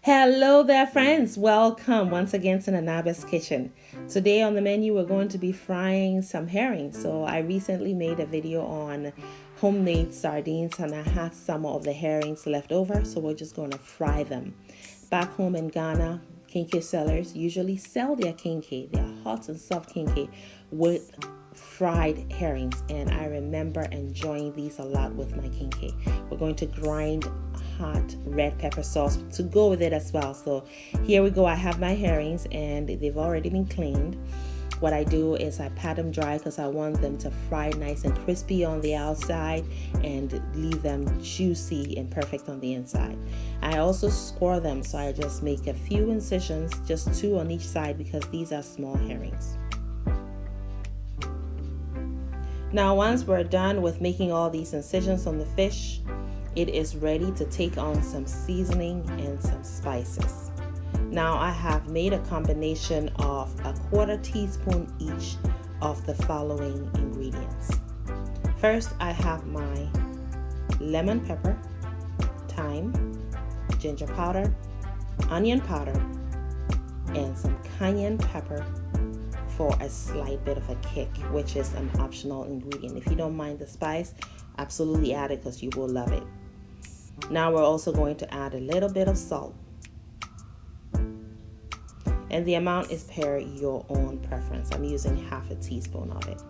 Hello there, friends. Welcome once again to Nanaba's Kitchen. Today on the menu, we're going to be frying some herrings. So I recently made a video on homemade sardines and I had some of the herrings left over. So we're just going to fry them. Back home in Ghana, kinke sellers usually sell their kinke, their hot and soft kinke, with fried herrings, and I remember enjoying these a lot with my kinke. We're going to grind hot red pepper sauce to go with it as well. So here we go. I have my herrings and they've already been cleaned. What I do is I pat them dry because I want them to fry nice and crispy on the outside and leave them juicy and perfect on the inside. I also score them, so I just make a few incisions, just 2 on each side, because these are small herrings. Now once we're done with making all these incisions on the fish, it is ready to take on some seasoning and some spices. Now I have made a combination of 1/4 teaspoon each of the following ingredients. First, I have my lemon pepper, thyme, ginger powder, onion powder, and some cayenne pepper for a slight bit of a kick, which is an optional ingredient. If you don't mind the spice, absolutely add it because you will love it. Now we're also going to add a little bit of salt, and the amount is per your own preference. I'm using 1/2 teaspoon of it.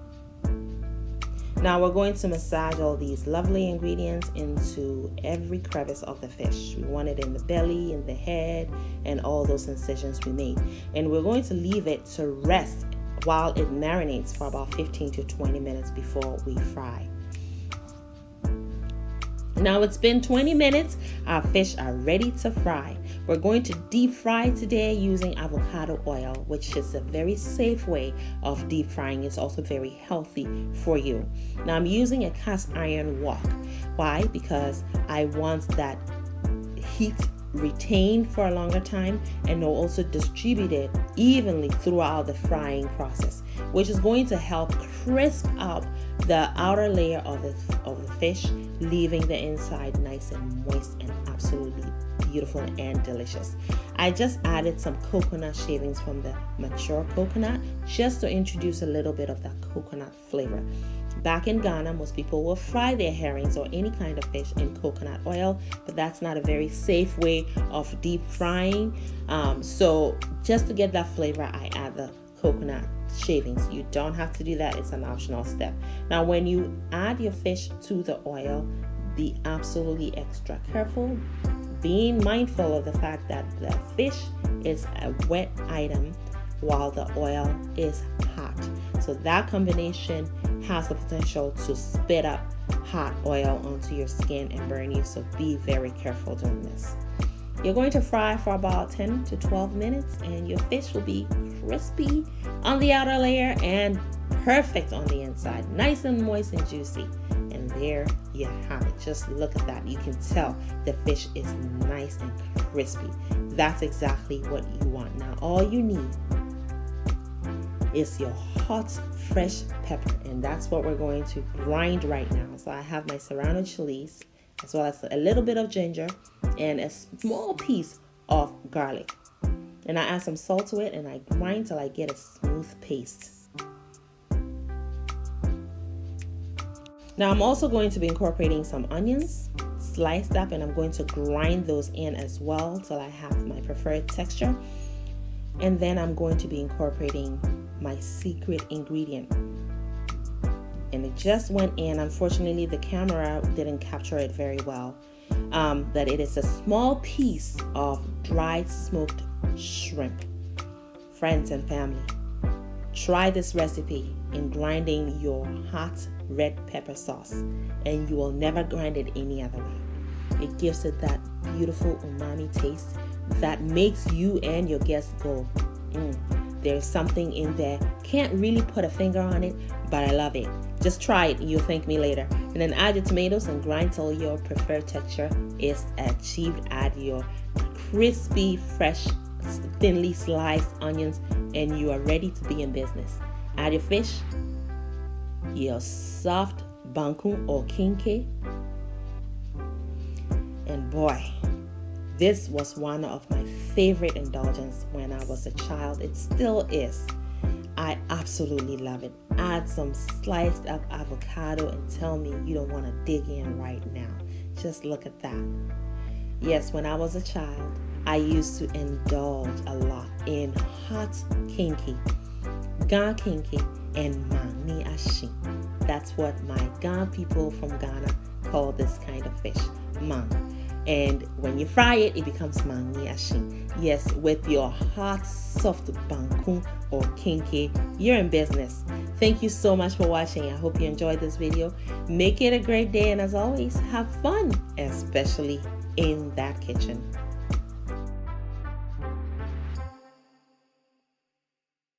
Now we're going to massage all these lovely ingredients into every crevice of the fish. We want it in the belly, in the head, and all those incisions we made. And we're going to leave it to rest while it marinates for about 15 to 20 minutes before we fry. Now it's been 20 minutes. Our fish are ready to fry. We're going to deep fry today using avocado oil, which is a very safe way of deep frying. It's also very healthy for you. Now I'm using a cast iron wok. Why? Because I want that heat retained for a longer time, and will also distribute it evenly throughout the frying process, which is going to help crisp up the outer layer of the fish, leaving the inside nice and moist and absolutely beautiful and delicious. I just added some coconut shavings from the mature coconut just to introduce a little bit of that coconut flavor. Back in Ghana, most people will fry their herrings or any kind of fish in coconut oil, but that's not a very safe way of deep frying. So just to get that flavor, I add the coconut shavings. You don't have to do that. It's an optional step. Now, when you add your fish to the oil, be absolutely extra careful, being mindful of the fact that the fish is a wet item while the oil is hot. So that combination has the potential to spit up hot oil onto your skin and burn you. So be very careful doing this. You're going to fry for about 10 to 12 minutes and your fish will be crispy on the outer layer and perfect on the inside. Nice and moist and juicy. And there you have it. Just look at that. You can tell the fish is nice and crispy. That's exactly what you want. Now all you need is your hot fresh pepper, and that's what we're going to grind right now. So I have my serrano chilies as well as a little bit of ginger and a small piece of garlic, and I add some salt to it and I grind till I get a smooth paste. Now I'm also going to be incorporating some onions sliced up, and I'm going to grind those in as well till I have my preferred texture. And then I'm going to be incorporating my secret ingredient, and it just went in. Unfortunately, the camera didn't capture it very well. That it is a small piece of dried smoked shrimp. Friends and family, try this recipe in grinding your hot red pepper sauce, and you will never grind it any other way. It gives it that beautiful umami taste that makes you and your guests go, there's something in there. Can't really put a finger on it, but I love it. Just try it and you'll thank me later. And then add your tomatoes and grind till your preferred texture is achieved. Add your crispy, fresh, thinly sliced onions, and you are ready to be in business. Add your fish, your soft banku or kinke, and boy, This was one of my favorite indulgences when I was a child. It still is. I absolutely love it. Add some sliced up avocado and tell me you don't want to dig in right now. Just look at that. Yes, when I was a child, I used to indulge a lot in hot kinky, Ghan kinky, and mani ashi. That's what my Ghan people from Ghana call this kind of fish, mang. And when you fry it, it becomes mani ashi. Yes, with your hot, soft banku or kinky, you're in business. Thank you so much for watching. I hope you enjoyed this video. Make it a great day, and as always, have fun, especially in that kitchen.